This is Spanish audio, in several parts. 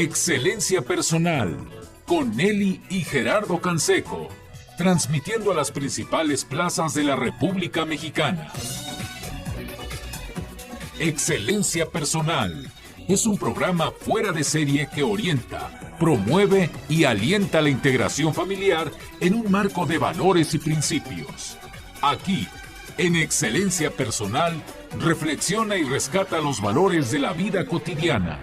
Excelencia Personal, con Nelly y Gerardo Canseco, transmitiendo a las principales plazas de la República Mexicana. Excelencia Personal es un programa fuera de serie que orienta, promueve y alienta la integración familiar en un marco de valores y principios. Aquí, en Excelencia Personal, reflexiona y rescata los valores de la vida cotidiana.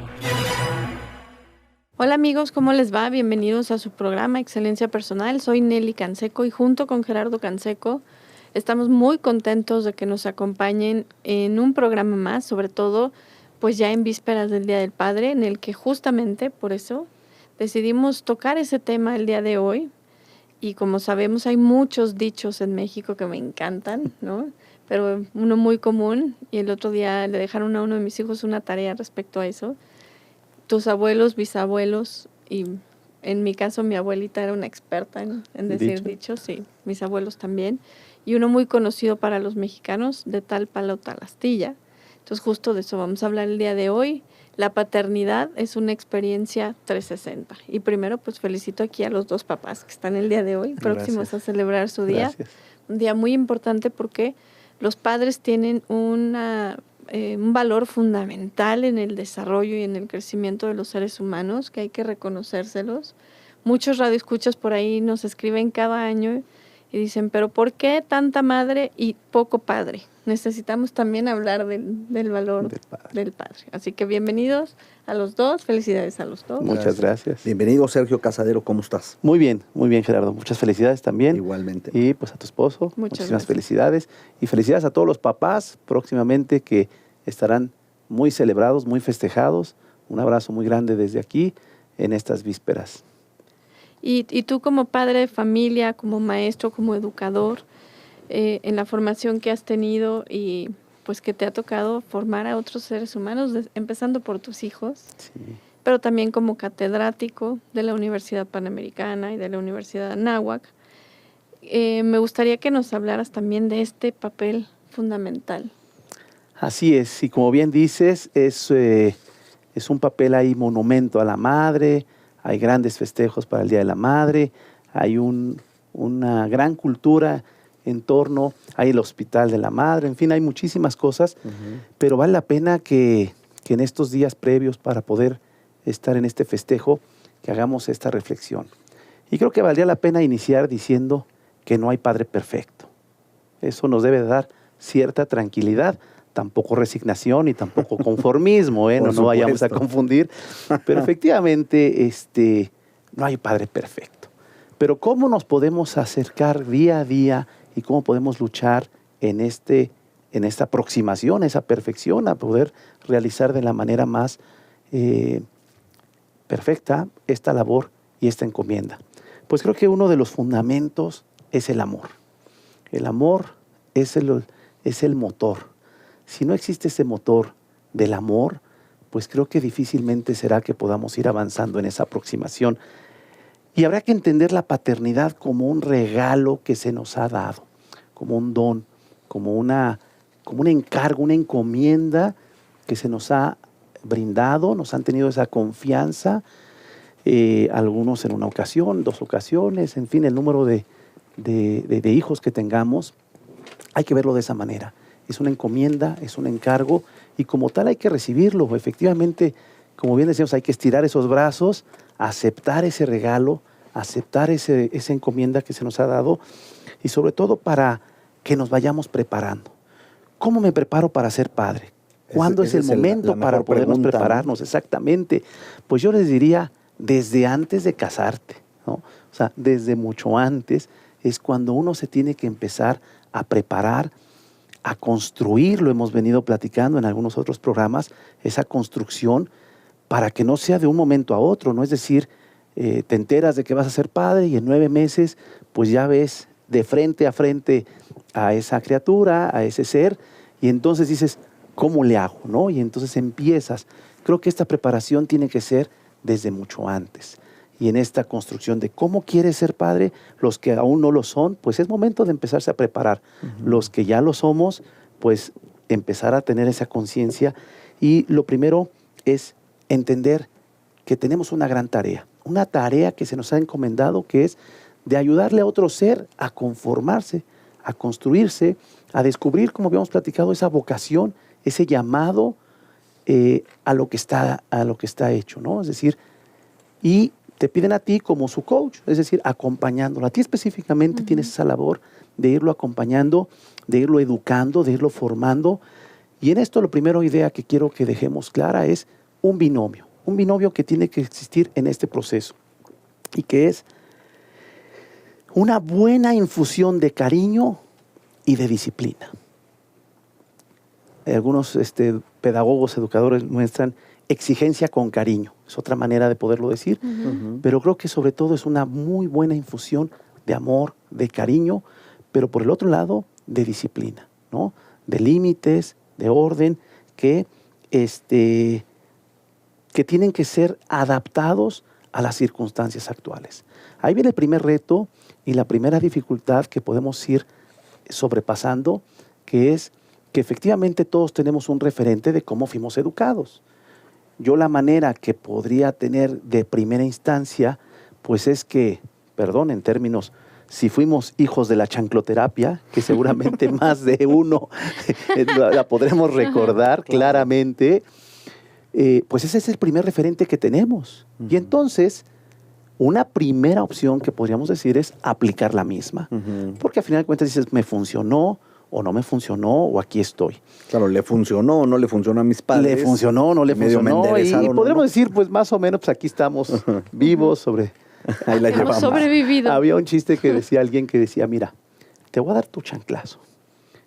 Hola amigos, ¿cómo les va? Bienvenidos a su programa Excelencia Personal. Soy Nelly Canseco y junto con Gerardo Canseco estamos muy contentos de que nos acompañen en un programa más, sobre todo pues ya en vísperas del Día del Padre, en el que justamente por eso decidimos tocar ese tema el día de hoy. Y como sabemos hay muchos dichos en México que me encantan, ¿no? Pero uno muy común, y el otro día le dejaron a uno de mis hijos una tarea respecto a eso. Tus abuelos, bisabuelos, y en mi caso mi abuelita era una experta en decir dichos, y mis abuelos también. Y uno muy conocido para los mexicanos, de tal palo tal astilla. Entonces justo de eso vamos a hablar el día de hoy. La paternidad es una experiencia 360. Y primero pues felicito aquí a los dos papás que están el día de hoy, próximos a celebrar su día. Gracias. Un día muy importante porque los padres tienen un valor fundamental en el desarrollo y en el crecimiento de los seres humanos, que hay que reconocérselos. Muchos radioescuchas por ahí nos escriben cada año y dicen, pero ¿por qué tanta madre y poco padre? Necesitamos también hablar del valor del padre. Así que bienvenidos a los dos, felicidades a los dos. Muchas gracias. Bienvenido, Sergio Casadero, ¿cómo estás? Muy bien, Gerardo. Muchas felicidades también. Igualmente. Y pues a tu esposo, muchísimas gracias. felicidades. Y felicidades a todos los papás próximamente que estarán muy celebrados, muy festejados. Un abrazo muy grande desde aquí en estas vísperas. Y tú como padre de familia, como maestro, como educador, en la formación que has tenido y pues que te ha tocado formar a otros seres humanos, empezando por tus hijos, Sí. pero también como catedrático de la Universidad Panamericana y de la Universidad Anáhuac, me gustaría que nos hablaras también de este papel fundamental. Así es, y como bien dices, es un papel ahí monumento a la madre, hay grandes festejos para el Día de la Madre, hay una gran cultura en torno, hay el Hospital de la Madre, en fin, hay muchísimas cosas, pero vale la pena que en estos días previos para poder estar en este festejo, que hagamos esta reflexión. Y creo que valdría la pena iniciar diciendo que no hay padre perfecto. Eso nos debe dar cierta tranquilidad, tampoco resignación y tampoco conformismo, no vayamos a confundir. Pero efectivamente, no hay padre perfecto. Pero ¿cómo nos podemos acercar día a día y cómo podemos luchar en esta aproximación, esa perfección, a poder realizar de la manera más perfecta esta labor y esta encomienda? Pues creo que uno de los fundamentos es el amor. El amor es el motor. Si no existe ese motor del amor, pues creo que difícilmente será que podamos ir avanzando en esa aproximación. Y habrá que entender la paternidad como un regalo que se nos ha dado, como un don, como un encargo, una encomienda que se nos ha brindado, nos han tenido esa confianza, algunos en una ocasión, 2 ocasiones, en fin, el número de hijos que tengamos, hay que verlo de esa manera. Es una encomienda, es un encargo y como tal hay que recibirlo. Efectivamente, como bien decíamos, hay que estirar esos brazos, aceptar ese regalo, aceptar esa encomienda que se nos ha dado y sobre todo para que nos vayamos preparando. ¿Cómo me preparo para ser padre? ¿Cuándo es el momento para podernos prepararnos? Exactamente. Pues yo les diría desde antes de casarte, ¿no? O sea, desde mucho antes es cuando uno se tiene que empezar a preparar, a construir, lo hemos venido platicando en algunos otros programas, esa construcción para que no sea de un momento a otro, ¿no? Es decir, te enteras de que vas a ser padre y en 9 meses pues ya ves de frente a frente a esa criatura, a ese ser, y entonces dices, ¿cómo le hago? ¿No? Y entonces empiezas. Creo que esta preparación tiene que ser desde mucho antes. Y en esta construcción de cómo quieres ser padre, los que aún no lo son, pues es momento de empezarse a preparar. Los que ya lo somos, pues empezar a tener esa conciencia. Y lo primero es entender que tenemos una gran tarea, una tarea que se nos ha encomendado, que es de ayudarle a otro ser a conformarse, a construirse, a descubrir, como habíamos platicado, esa vocación, ese llamado a lo que está hecho, ¿no? Es decir, y te piden a ti como su coach, es decir, acompañándolo. A ti específicamente tienes esa labor de irlo acompañando, de irlo educando, de irlo formando. Y en esto, la primera idea que quiero que dejemos clara es un binomio que tiene que existir en este proceso, y que es una buena infusión de cariño y de disciplina. Algunos pedagogos, educadores muestran exigencia con cariño. Es otra manera de poderlo decir, pero creo que sobre todo es una muy buena infusión de amor, de cariño, pero por el otro lado, de disciplina, ¿no? De límites, de orden, que tienen que ser adaptados a las circunstancias actuales. Ahí viene el primer reto y la primera dificultad que podemos ir sobrepasando, que es que efectivamente todos tenemos un referente de cómo fuimos educados. Yo la manera que podría tener de primera instancia, pues es que, perdón, en términos, si fuimos hijos de la chancloterapia, que seguramente más de uno la podremos recordar claramente, pues ese es el primer referente que tenemos. Y entonces, una primera opción que podríamos decir es aplicar la misma. Porque al final de cuentas dices, me funcionó, o no me funcionó, o aquí estoy. Claro, le funcionó o no le funcionó a mis padres. Le funcionó, no le funcionó. Y podremos decir, pues más o menos, pues aquí estamos vivos ahí la hemos llevamos. sobrevivido. Había un chiste que decía alguien que decía, mira, te voy a dar tu chanclazo.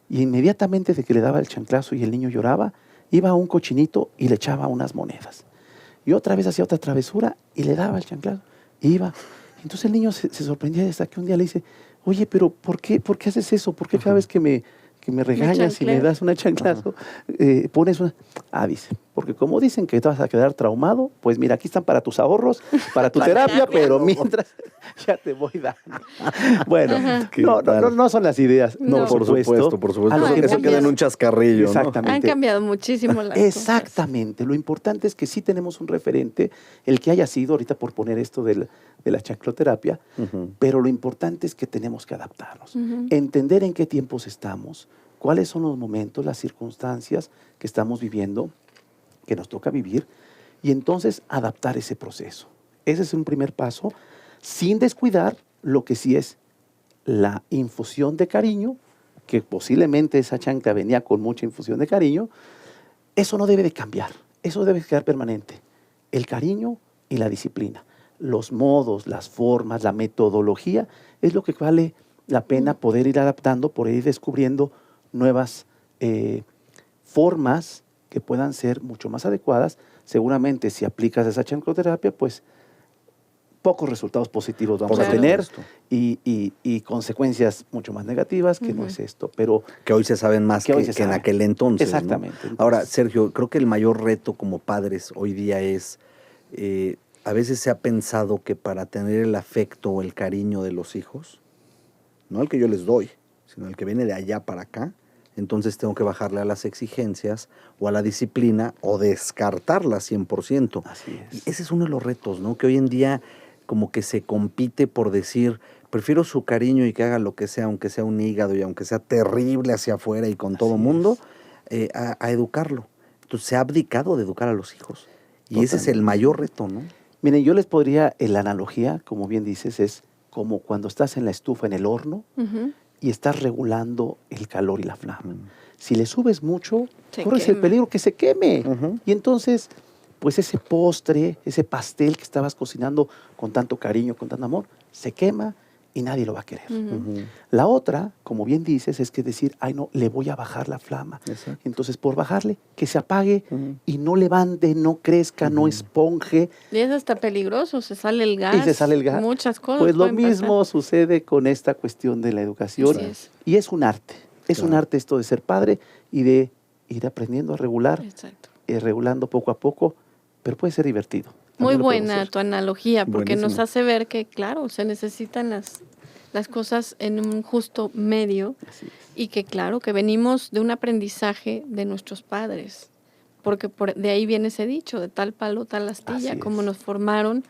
Y inmediatamente de que le daba el chanclazo y el niño lloraba, iba a un cochinito y le echaba unas monedas. Y otra vez hacía otra travesura y le daba el chanclazo. Iba. Entonces el niño se sorprendía hasta que un día le dice, oye, pero ¿por qué haces eso? ¿Por qué cada vez que me regañas y me das una chanclazo, pones una...? Dice, porque como dicen que te vas a quedar traumado, pues mira, aquí están para tus ahorros, para tu terapia, pero mientras ya te voy dando. Bueno, no son las ideas, No. Por supuesto. A lo que Eso queda en un chascarrillo, ¿no? Exactamente. Han cambiado muchísimo las Exactamente. Lo importante es que sí tenemos un referente, el que haya sido, ahorita por poner esto de la chancloterapia, pero lo importante es que tenemos que adaptarnos, entender en qué tiempos estamos, cuáles son los momentos, las circunstancias que estamos viviendo, que nos toca vivir, y entonces adaptar ese proceso. Ese es un primer paso, sin descuidar lo que sí es la infusión de cariño, que posiblemente esa chancla venía con mucha infusión de cariño. Eso no debe de cambiar, eso debe quedar permanente. El cariño y la disciplina. Los modos, las formas, la metodología, es lo que vale la pena poder ir adaptando, poder ir descubriendo nuevas formas que puedan ser mucho más adecuadas. Seguramente si aplicas esa chancloterapia, pues pocos resultados positivos vamos a tener y consecuencias mucho más negativas que no es esto. Pero que hoy se saben más que en aquel entonces. Exactamente. ¿no? Ahora, Sergio, creo que el mayor reto como padres hoy día es, a veces se ha pensado que para tener el afecto o el cariño de los hijos, no el que yo les doy, sino el que viene de allá para acá, entonces tengo que bajarle a las exigencias o a la disciplina o descartarla 100%. Así es. Y ese es uno de los retos, ¿no? Que hoy en día como que se compite por decir, prefiero su cariño y que haga lo que sea, aunque sea un hígado y aunque sea terrible hacia afuera y con todo mundo, a educarlo. Entonces se ha abdicado de educar a los hijos. Y Totalmente. ese es el mayor reto, ¿no? Miren, yo les podría, la analogía, como bien dices, es como cuando estás en la estufa, en el horno, y estás regulando el calor y la flama. Si le subes mucho, corres el peligro que se queme. Y entonces, pues ese postre, ese pastel que estabas cocinando con tanto cariño, con tanto amor, se quema y nadie lo va a querer. La otra, como bien dices, es que decir, ay no, le voy a bajar la flama. Exacto. Entonces, por bajarle, que se apague y no levante, no crezca, no esponje. Y es hasta peligroso, se sale el gas. Y se sale el gas. Muchas cosas. Pues lo pueden mismo pasar. sucede con esta cuestión de la educación. Así es. Y es un arte. Es un arte esto de ser padre y de ir aprendiendo a regular, Exacto. regulando poco a poco, pero puede ser divertido. Muy También lo podemos buena hacer. tu analogía, porque nos Buenísimo. hace ver que, claro, se necesitan las cosas en un justo medio Así es. y que, claro, que venimos de un aprendizaje de nuestros padres. porque de ahí viene ese dicho, de tal palo, tal astilla, Así como es. nos formaron.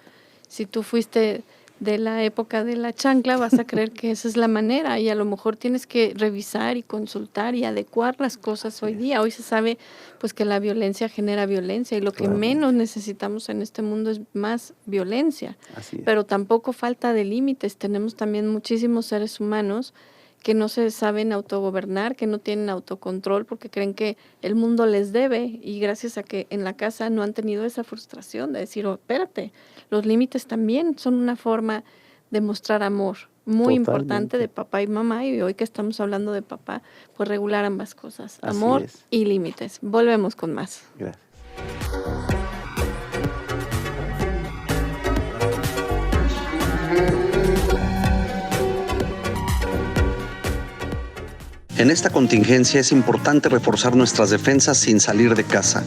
Si tú fuiste de la época de la chancla, vas a creer que esa es la manera, y a lo mejor tienes que revisar y consultar y adecuar las cosas hoy día. Hoy se sabe pues que la violencia genera violencia, y lo que Claramente. menos necesitamos en este mundo es más violencia. Así es. Pero tampoco falta de límites. Tenemos también muchísimos seres humanos que no se saben autogobernar, que no tienen autocontrol porque creen que el mundo les debe, y gracias a que en la casa no han tenido esa frustración de decir, oh, espérate, los límites también son una forma de mostrar amor muy importante Totalmente. de papá y mamá, y hoy que estamos hablando de papá, pues regular ambas cosas, Así amor es. y límites. Volvemos con más. Gracias. En esta contingencia es importante reforzar nuestras defensas sin salir de casa.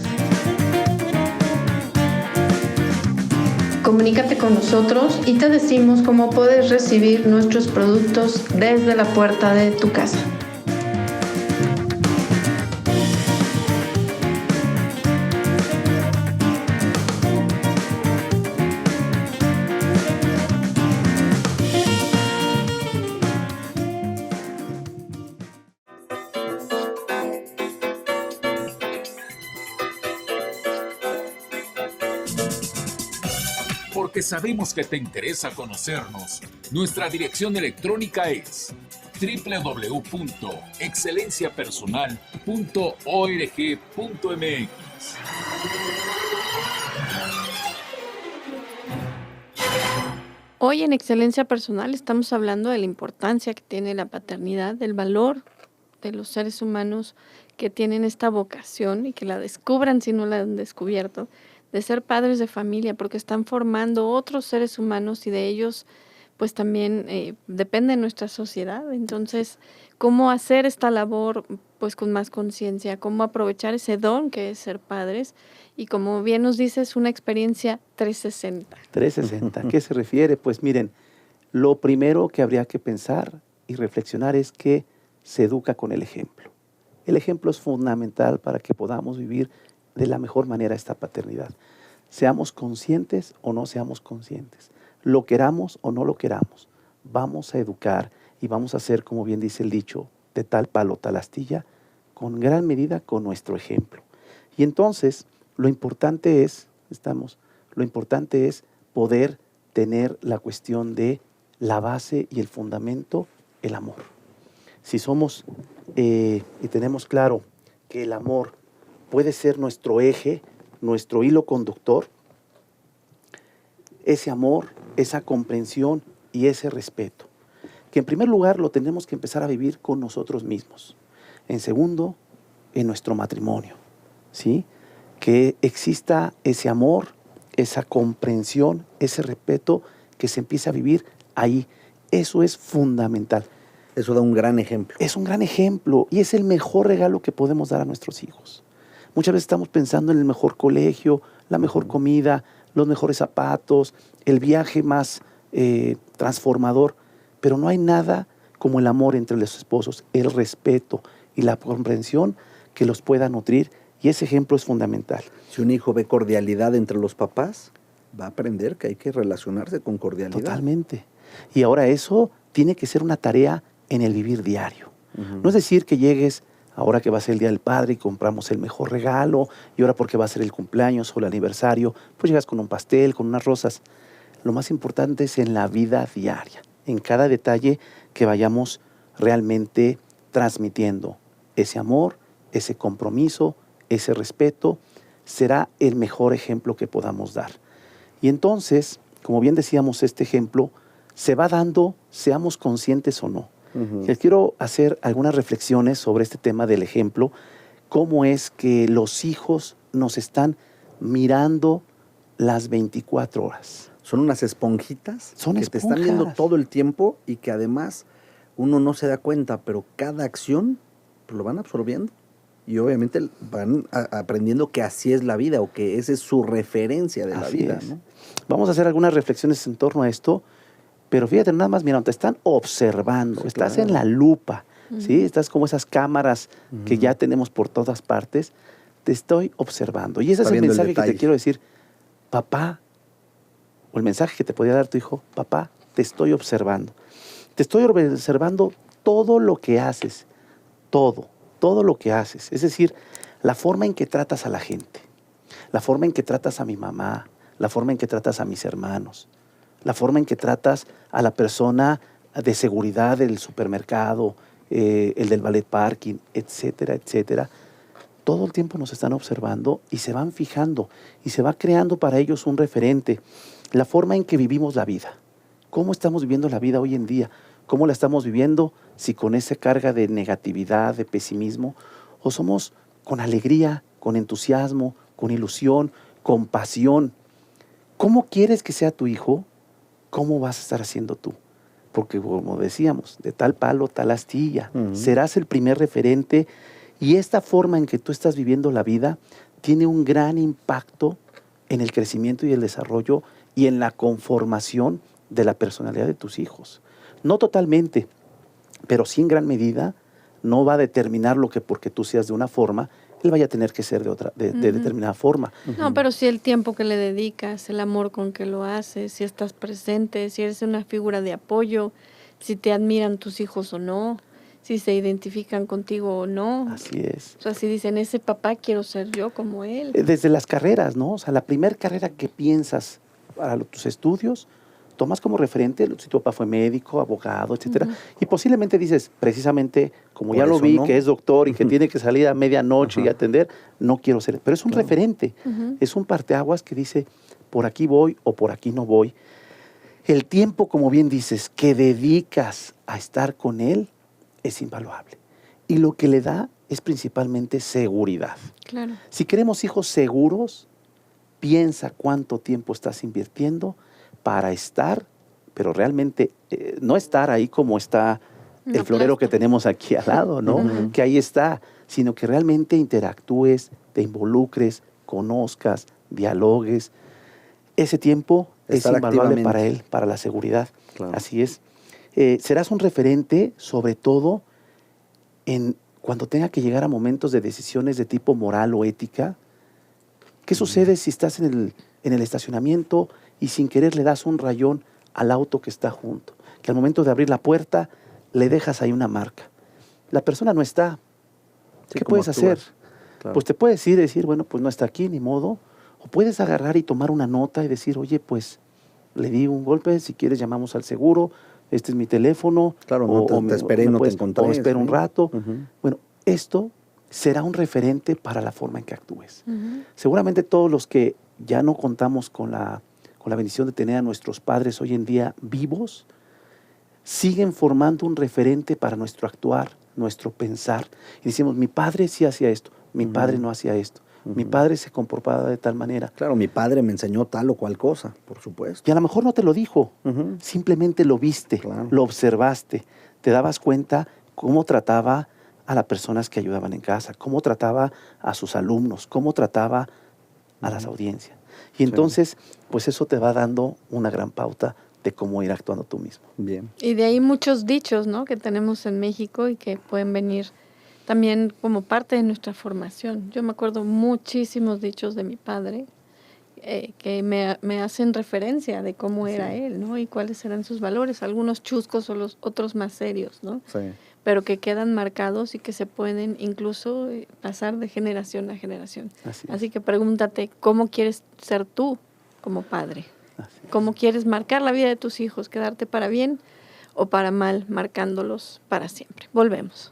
Comunícate con nosotros y te decimos cómo puedes recibir nuestros productos desde la puerta de tu casa. Porque sabemos que te interesa conocernos, nuestra dirección electrónica es www.excelenciapersonal.org.mx. Hoy en Excelencia Personal estamos hablando de la importancia que tiene la paternidad, del valor de los seres humanos que tienen esta vocación y que la descubran si no la han descubierto, de ser padres de familia, porque están formando otros seres humanos, y de ellos pues también depende nuestra sociedad. Entonces, ¿cómo hacer esta labor pues con más conciencia? ¿Cómo aprovechar ese don que es ser padres? Y como bien nos dice, es una experiencia 360. 360. ¿A qué se refiere? Pues miren, lo primero que habría que pensar y reflexionar es que se educa con el ejemplo. El ejemplo es fundamental para que podamos vivir de la mejor manera esta paternidad. Seamos conscientes o no seamos conscientes, lo queramos o no lo queramos, vamos a educar y vamos a hacer, como bien dice el dicho, de tal palo, tal astilla, con gran medida con nuestro ejemplo. Y entonces, lo importante es poder tener la cuestión de la base y el fundamento, el amor. Si somos y tenemos claro que el amor puede ser nuestro eje, nuestro hilo conductor, ese amor, esa comprensión y ese respeto, que en primer lugar lo tenemos que empezar a vivir con nosotros mismos. En segundo, en nuestro matrimonio, ¿sí? Que exista ese amor, esa comprensión, ese respeto que se empiece a vivir ahí. Eso es fundamental. Eso da un gran ejemplo. Es un gran ejemplo y es el mejor regalo que podemos dar a nuestros hijos. Muchas veces estamos pensando en el mejor colegio, la mejor comida, los mejores zapatos, el viaje más transformador, pero no hay nada como el amor entre los esposos, el respeto y la comprensión que los pueda nutrir, y ese ejemplo es fundamental. Si un hijo ve cordialidad entre los papás, va a aprender que hay que relacionarse con cordialidad. Totalmente. Y ahora eso tiene que ser una tarea en el vivir diario. No es decir que llegues ahora que va a ser el Día del Padre y compramos el mejor regalo, y ahora porque va a ser el cumpleaños o el aniversario, pues llegas con un pastel, con unas rosas. Lo más importante es en la vida diaria, en cada detalle que vayamos realmente transmitiendo. Ese amor, ese compromiso, ese respeto, será el mejor ejemplo que podamos dar. Y entonces, como bien decíamos, este ejemplo se va dando, seamos conscientes o no. Les quiero hacer algunas reflexiones sobre este tema del ejemplo, cómo es que los hijos nos están mirando las 24 horas. Son unas esponjitas Son que esponjas. te están viendo todo el tiempo y que además uno no se da cuenta, pero cada acción pues, lo van absorbiendo. Y obviamente van aprendiendo que así es la vida o que esa es su referencia de la Así vida. es. ¿No? Vamos a hacer algunas reflexiones en torno a esto, pero fíjate, nada más, mira, te están observando, Sí, estás claro. en la lupa, ¿sí? Estás como esas cámaras que ya tenemos por todas partes, te estoy observando. Y ese Está es el viendo el mensaje que te detalle. quiero decir. Papá, o el mensaje que te podía dar tu hijo, papá, te estoy observando. Te estoy observando todo lo que haces, todo lo que haces. Es decir, la forma en que tratas a la gente, la forma en que tratas a mi mamá, la forma en que tratas a mis hermanos, la forma en que tratas a la persona de seguridad del supermercado, el del ballet parking, etcétera, etcétera. Todo el tiempo nos están observando y se van fijando y se va creando para ellos un referente. La forma en que vivimos la vida. ¿Cómo estamos viviendo la vida hoy en día? ¿Cómo la estamos viviendo? Si con esa carga de negatividad, de pesimismo, o somos con alegría, con entusiasmo, con ilusión, con pasión. ¿Cómo quieres que sea tu hijo? ¿Cómo vas a estar haciendo tú? Porque como decíamos, de tal palo, tal astilla. Serás el primer referente y esta forma en que tú estás viviendo la vida tiene un gran impacto en el crecimiento y el desarrollo y en la conformación de la personalidad de tus hijos. No totalmente, pero sí en gran medida no va a determinar lo que porque tú seas de una forma, él vaya a tener que ser de determinada forma. No, pero sí el tiempo que le dedicas, el amor con que lo haces, si estás presente, si eres una figura de apoyo, si te admiran tus hijos o no, si se identifican contigo o no. Así es. O sea, si dicen, ese papá quiero ser yo como él. Desde las carreras, ¿no? O sea, la primera carrera que piensas para tus estudios, tomas como referente si tu papá fue médico, abogado, etcétera. Y posiblemente dices, precisamente, como Por ya lo eso vi, no. que es doctor y que tiene que salir a medianoche y atender, no quiero ser. Pero es un Claro. referente, es un parteaguas que dice, por aquí voy o por aquí no voy. El tiempo, como bien dices, que dedicas a estar con él es invaluable. Y lo que le da es principalmente seguridad. Claro. Si queremos hijos seguros, piensa cuánto tiempo estás invirtiendo para estar, pero realmente no estar ahí como está el No, florero que plástico. tenemos aquí al lado, ¿no? Que ahí está, sino que realmente interactúes, te involucres, conozcas, dialogues. Ese tiempo Estar es invaluable activamente. para él, para la seguridad. Claro. Así es. Serás un referente, sobre todo, cuando tenga que llegar a momentos de decisiones de tipo moral o ética. ¿Qué sucede si estás en el estacionamiento y sin querer le das un rayón al auto que está junto? Que al momento de abrir la puerta le dejas ahí una marca. La persona no está. Sí, ¿Qué ¿cómo puedes hacer? actúas? Claro. Pues te puedes ir y decir, bueno, pues no está aquí, ni modo. O puedes agarrar y tomar una nota y decir, oye, pues le di un golpe, si quieres llamamos al seguro, este es mi teléfono. Claro, no te esperé y no te encontré. O espera un ¿sí? rato. Ujú. Bueno, esto será un referente para la forma en que actúes. Seguramente todos los que ya no contamos con la bendición de tener a nuestros padres hoy en día vivos, siguen formando un referente para nuestro actuar, nuestro pensar. Y decimos, mi padre sí hacía esto, mi padre no hacía esto, mi padre se comportaba de tal manera. Claro, mi padre me enseñó tal o cual cosa, por supuesto. Y a lo mejor no te lo dijo, Ujú. simplemente lo viste, Claro. lo observaste, te dabas cuenta cómo trataba a las personas que ayudaban en casa, cómo trataba a sus alumnos, cómo trataba a las audiencias. Y entonces, pues eso te va dando una gran pauta de cómo ir actuando tú mismo. Bien. Y de ahí muchos dichos, ¿no?, que tenemos en México y que pueden venir también como parte de nuestra formación. Yo me acuerdo muchísimos dichos de mi padre que me hacen referencia de cómo era él, ¿no?, y cuáles eran sus valores, algunos chuscos o los otros más serios, ¿no?, Sí. pero que quedan marcados y que se pueden incluso pasar de generación a generación. Así que pregúntate, ¿cómo quieres ser tú como padre? ¿Cómo quieres marcar la vida de tus hijos? ¿Quedarte para bien o para mal, marcándolos para siempre? Volvemos.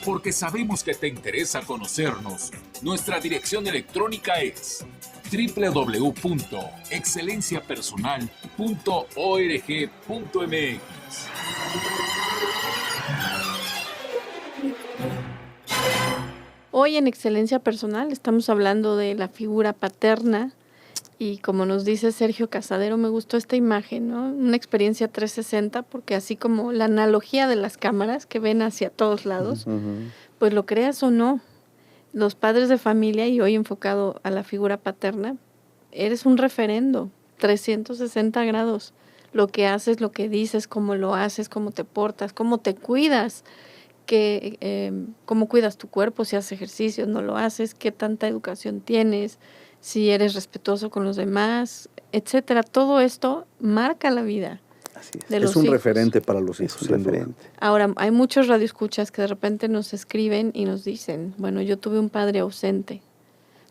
Porque sabemos que te interesa conocernos, nuestra dirección electrónica es www.excelenciapersonal.org.mx. Hoy en Excelencia Personal estamos hablando de la figura paterna Y como nos dice Sergio Casadero, me gustó esta imagen, ¿no? Una experiencia 360, porque así como la analogía de las cámaras que ven hacia todos lados, pues lo creas o no, los padres de familia, y hoy enfocado a la figura paterna, eres un referendo, 360 grados. Lo que haces, lo que dices, cómo lo haces, cómo te portas, cómo te cuidas, cómo cuidas tu cuerpo, si haces ejercicio, no lo haces, qué tanta educación tienes, si eres respetuoso con los demás, etcétera. Todo esto marca la vida. Así es. De los Es un hijos. referente para los hijos. Es un referente. Ahora, hay muchos radioescuchas que de repente nos escriben y nos dicen, bueno, yo tuve un padre ausente,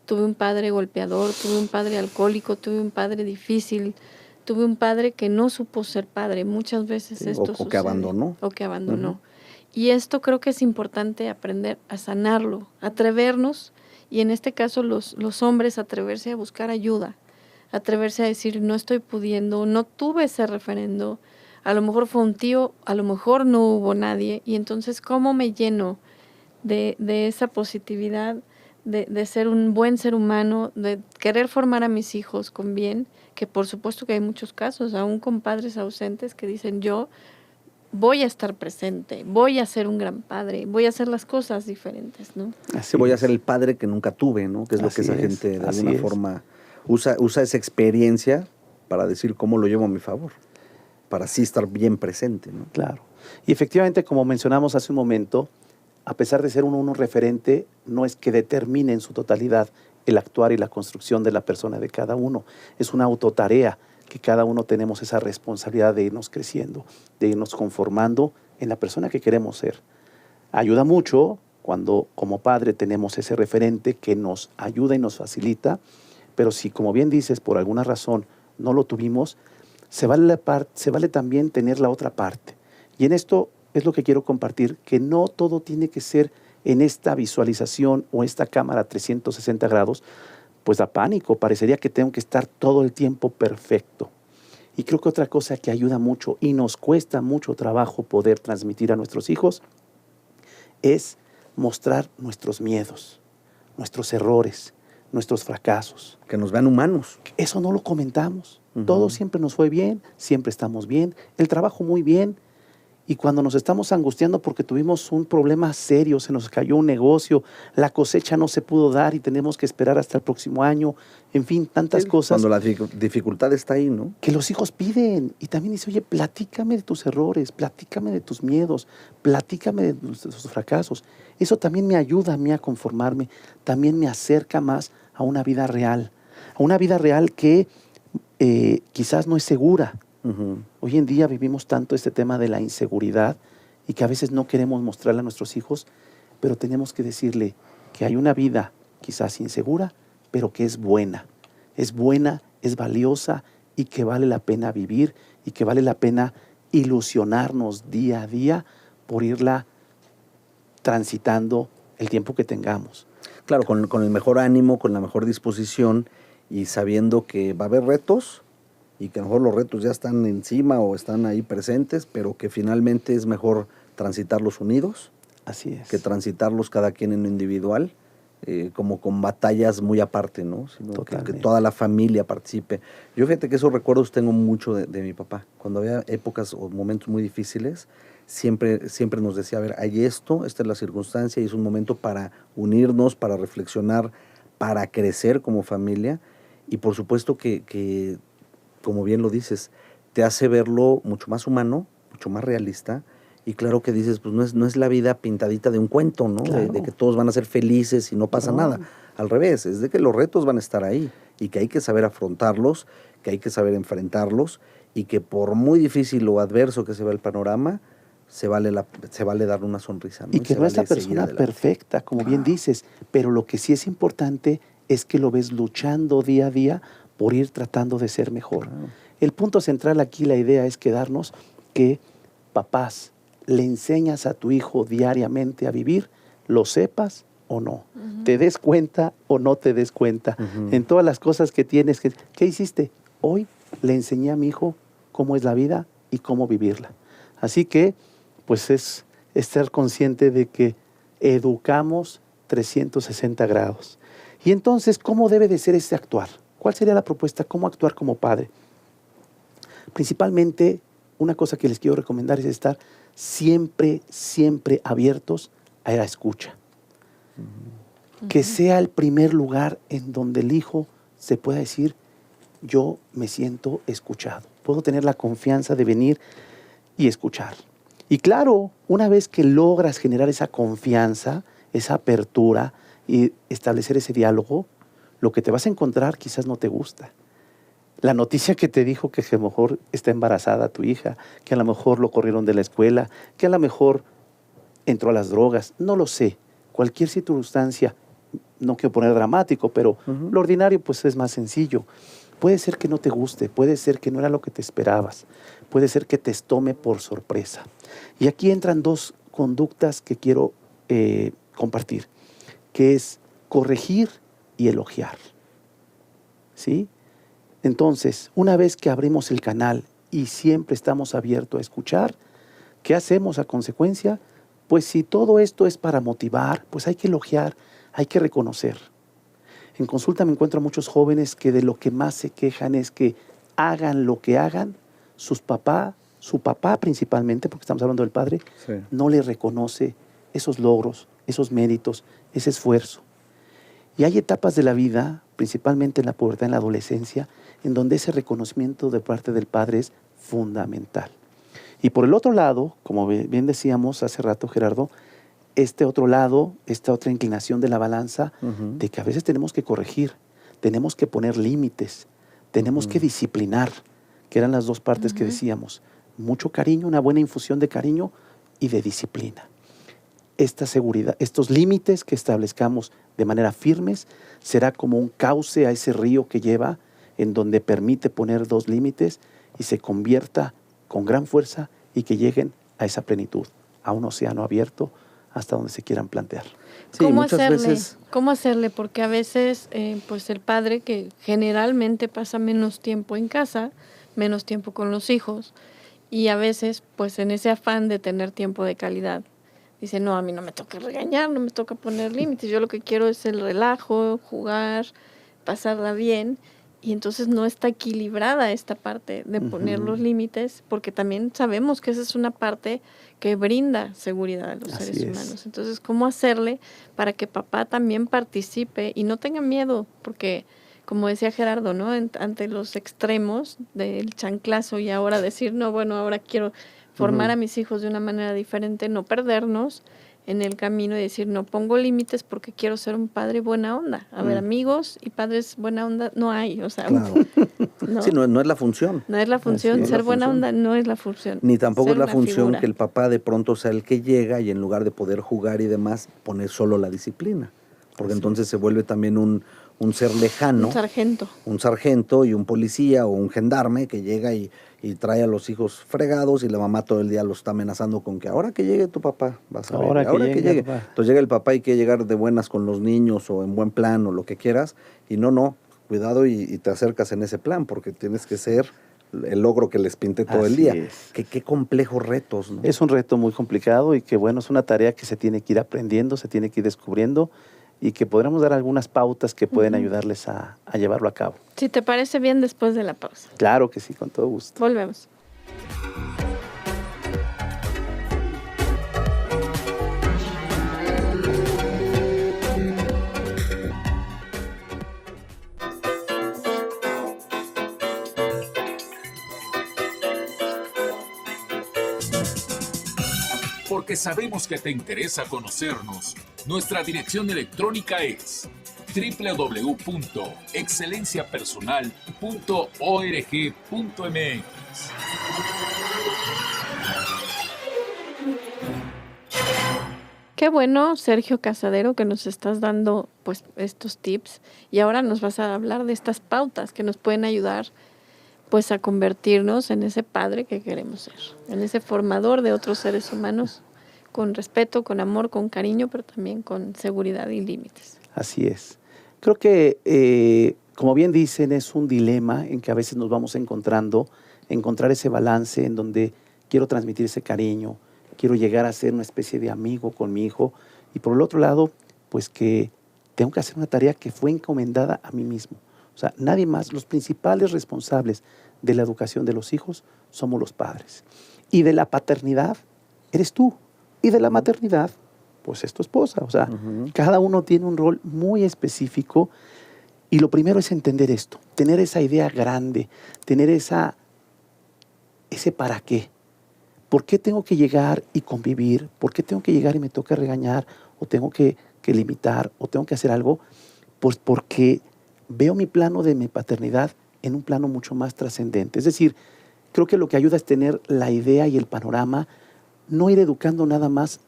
tuve un padre golpeador, tuve un padre alcohólico, tuve un padre difícil, tuve un padre que no supo ser padre. Muchas veces Sí, esto o que sucede. abandonó. O que abandonó. Y esto creo que es importante aprender a sanarlo, atrevernos, y en este caso los hombres atreverse a buscar ayuda, atreverse a decir, no estoy pudiendo, no tuve ese referendo, a lo mejor fue un tío, a lo mejor no hubo nadie, y entonces, ¿cómo me lleno de esa positividad, de ser un buen ser humano, de querer formar a mis hijos con bien? Que por supuesto que hay muchos casos, aún con padres ausentes que dicen, yo voy a estar presente, voy a ser un gran padre, voy a hacer las cosas diferentes, ¿no? Así Voy a es. ser el padre que nunca tuve, ¿no? Que es lo que Así esa es, gente de así alguna es. forma usa esa experiencia para decir cómo lo llevo a mi favor, para así estar bien presente, ¿no? Claro. Y efectivamente, como mencionamos hace un momento, a pesar de ser uno un referente, no es que determine en su totalidad el actuar y la construcción de la persona de cada uno. Es una autotarea que cada uno tenemos esa responsabilidad de irnos creciendo, de irnos conformando en la persona que queremos ser. Ayuda mucho cuando como padre tenemos ese referente que nos ayuda y nos facilita, pero si, como bien dices, por alguna razón no lo tuvimos, se vale también tener la otra parte. Y en esto es lo que quiero compartir, que no todo tiene que ser en esta visualización o esta cámara 360 grados, pues da pánico, parecería que tengo que estar todo el tiempo perfecto. Y creo que otra cosa que ayuda mucho y nos cuesta mucho trabajo poder transmitir a nuestros hijos es mostrar nuestros miedos, nuestros errores, nuestros fracasos. Que nos vean humanos. Eso no lo comentamos. Todo siempre nos fue bien, siempre estamos bien, el trabajo muy bien. Y cuando nos estamos angustiando porque tuvimos un problema serio, se nos cayó un negocio, la cosecha no se pudo dar y tenemos que esperar hasta el próximo año, en fin, tantas cosas. Cuando la dificultad está ahí, ¿no? Que los hijos piden y también dice, oye, platícame de tus errores, platícame de tus miedos, platícame de tus fracasos. Eso también me ayuda a mí a conformarme, también me acerca más a una vida real que quizás no es segura. Hoy en día vivimos tanto este tema de la inseguridad y que a veces no queremos mostrarle a nuestros hijos, pero tenemos que decirle que hay una vida quizás insegura, pero que es buena, es valiosa y que vale la pena vivir y que vale la pena ilusionarnos día a día por irla transitando el tiempo que tengamos. Claro, con el mejor ánimo, con la mejor disposición y sabiendo que va a haber retos y que a lo mejor los retos ya están encima o están ahí presentes, pero que finalmente es mejor transitarlos unidos. Así es. Que transitarlos cada quien en lo individual, como con batallas muy aparte, ¿no? Sino que toda la familia participe. Yo fíjate que esos recuerdos tengo mucho de mi papá. Cuando había épocas o momentos muy difíciles, siempre nos decía, a ver, hay esta es la circunstancia y es un momento para unirnos, para reflexionar, para crecer como familia. Y por supuesto que como bien lo dices, te hace verlo mucho más humano, mucho más realista. Y claro que dices, pues no es la vida pintadita de un cuento, ¿no? Claro. De que todos van a ser felices y no pasa nada. Al revés, es de que los retos van a estar ahí y que hay que saber afrontarlos, que hay que saber enfrentarlos y que por muy difícil o adverso que se vea el panorama, se vale dar una sonrisa, ¿no? Y que no es la persona perfecta, como bien dices, pero lo que sí es importante es que lo ves luchando día a día por ir tratando de ser mejor. El punto central aquí, la idea es quedarnos que papás, le enseñas a tu hijo diariamente a vivir, lo sepas o no, te des cuenta o no te des cuenta, en todas las cosas que tienes. ¿Qué hiciste? Hoy le enseñé a mi hijo cómo es la vida y cómo vivirla. Así que, pues es estar consciente de que educamos 360 grados. Y entonces, ¿cómo debe de ser ese actuar? ¿Cuál sería la propuesta? ¿Cómo actuar como padre? Principalmente, una cosa que les quiero recomendar es estar siempre, siempre abiertos a la escucha. Que sea el primer lugar en donde el hijo se pueda decir, yo me siento escuchado. Puedo tener la confianza de venir y escuchar. Y claro, una vez que logras generar esa confianza, esa apertura y establecer ese diálogo, lo que te vas a encontrar quizás no te gusta. La noticia que te dijo que a lo mejor está embarazada tu hija, que a lo mejor lo corrieron de la escuela, que a lo mejor entró a las drogas, no lo sé. Cualquier circunstancia, no quiero poner dramático, pero lo ordinario pues es más sencillo. Puede ser que no te guste, puede ser que no era lo que te esperabas, puede ser que te tome por sorpresa. Y aquí entran dos conductas que quiero compartir, que es corregir y elogiar. ¿Sí? Entonces, una vez que abrimos el canal y siempre estamos abiertos a escuchar, ¿qué hacemos a consecuencia? Pues si todo esto es para motivar, pues hay que elogiar, hay que reconocer. En consulta me encuentro a muchos jóvenes que de lo que más se quejan es que hagan lo que hagan, su papá principalmente, porque estamos hablando del padre, sí, no le reconoce esos logros, esos méritos, ese esfuerzo. Y hay etapas de la vida, principalmente en la pubertad, en la adolescencia, en donde ese reconocimiento de parte del padre es fundamental. Y por el otro lado, como bien decíamos hace rato, Gerardo, este otro lado, esta otra inclinación de la balanza, de que a veces tenemos que corregir, tenemos que poner límites, tenemos que disciplinar, que eran las dos partes que decíamos. Mucho cariño, una buena infusión de cariño y de disciplina. Esta seguridad, estos límites que establezcamos de manera firmes, será como un cauce a ese río que lleva, en donde permite poner dos límites y se convierta con gran fuerza y que lleguen a esa plenitud, a un océano abierto hasta donde se quieran plantear. Sí, ¿Cómo hacerle? Porque a veces pues el padre, que generalmente pasa menos tiempo en casa, menos tiempo con los hijos, y a veces pues en ese afán de tener tiempo de calidad, dice, no, a mí no me toca regañar, no me toca poner límites, yo lo que quiero es el relajo, jugar, pasarla bien. Y entonces no está equilibrada esta parte de poner los límites, porque también sabemos que esa es una parte que brinda seguridad a los seres humanos. Entonces, ¿cómo hacerle para que papá también participe y no tenga miedo? Porque, como decía Gerardo, ¿no? Ante los extremos del chanclazo y ahora decir, no, bueno, ahora quiero formar a mis hijos de una manera diferente, no perdernos en el camino y decir, no pongo límites porque quiero ser un padre buena onda. A ver, amigos y padres buena onda no hay, o sea, claro. ¿no? Sí, no es la función. No es la función, ser buena onda no es la función. Ni tampoco es la función figura. Que el papá de pronto sea el que llega y en lugar de poder jugar y demás, poner solo la disciplina. Porque entonces se vuelve también un ser lejano. Un sargento y un policía o un gendarme que llega y trae a los hijos fregados y la mamá todo el día los está amenazando con que ahora que llegue tu papá, vas a ver, ahora que llegue. Entonces llega el papá y quiere llegar de buenas con los niños o en buen plan o lo que quieras y no, cuidado y te acercas en ese plan porque tienes que ser el logro que les pinté todo el día. Qué complejos retos, ¿no? Es un reto muy complicado y que bueno, es una tarea que se tiene que ir aprendiendo, se tiene que ir descubriendo y que podremos dar algunas pautas que pueden ayudarles a llevarlo a cabo. Si te parece bien, después de la pausa. Claro que sí, con todo gusto. Volvemos. Porque sabemos que te interesa conocernos, nuestra dirección electrónica es www.excelenciapersonal.org.mx. Qué bueno, Sergio Casadero, que nos estás dando pues estos tips y ahora nos vas a hablar de estas pautas que nos pueden ayudar pues a convertirnos en ese padre que queremos ser, en ese formador de otros seres humanos con respeto, con amor, con cariño, pero también con seguridad y límites. Así es. Creo que, como bien dicen, es un dilema en que a veces nos vamos encontrar ese balance en donde quiero transmitir ese cariño, quiero llegar a ser una especie de amigo con mi hijo, y por el otro lado, pues que tengo que hacer una tarea que fue encomendada a mí mismo. O sea, nadie más. Los principales responsables de la educación de los hijos somos los padres. Y de la paternidad eres tú. Y de la maternidad, pues es tu esposa. O sea, cada uno tiene un rol muy específico. Y lo primero es entender esto, tener esa idea grande, tener ese para qué. ¿Por qué tengo que llegar y convivir? ¿Por qué tengo que llegar y me toca regañar? ¿O tengo que limitar? ¿O tengo que hacer algo? Pues porque veo mi plano de mi paternidad en un plano mucho más trascendente. Es decir, creo que lo que ayuda es tener la idea y el panorama, no ir educando nada más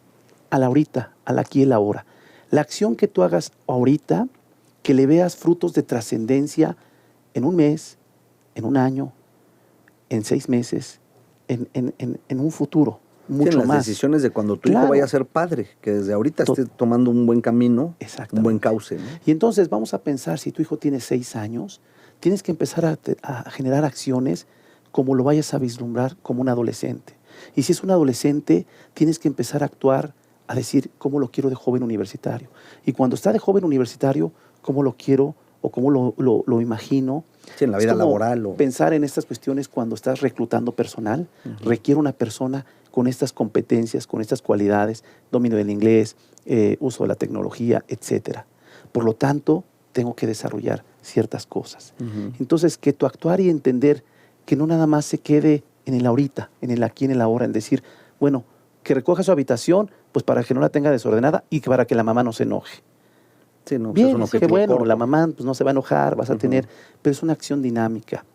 a la ahorita, al aquí y el ahora. La acción que tú hagas ahorita, que le veas frutos de trascendencia en un mes, en un año, en 6 meses, en un futuro, mucho en las más. decisiones de cuando tu hijo vaya a ser padre, que desde ahorita esté tomando un buen camino, un buen cauce, ¿no? Y entonces vamos a pensar, si tu hijo tiene 6 años, tienes que empezar a generar acciones como lo vayas a vislumbrar como un adolescente. Y si es un adolescente, tienes que empezar a actuar, a decir cómo lo quiero de joven universitario. Y cuando está de joven universitario, cómo lo quiero o cómo lo imagino. Sí, en la vida laboral. Pensar en estas cuestiones cuando estás reclutando personal. Requiere una persona con estas competencias, con estas cualidades, dominio del inglés, uso de la tecnología, etcétera. Por lo tanto, tengo que desarrollar ciertas cosas. Entonces, que tu actuar y entender que no nada más se quede en el ahorita, en el aquí, en el ahora, en decir, bueno, que recoja su habitación, pues para que no la tenga desordenada y para que la mamá no se enoje. Sí, no, bien, pues qué bueno, la mamá pues, no se va a enojar, vas a tener, pero es una acción dinámica.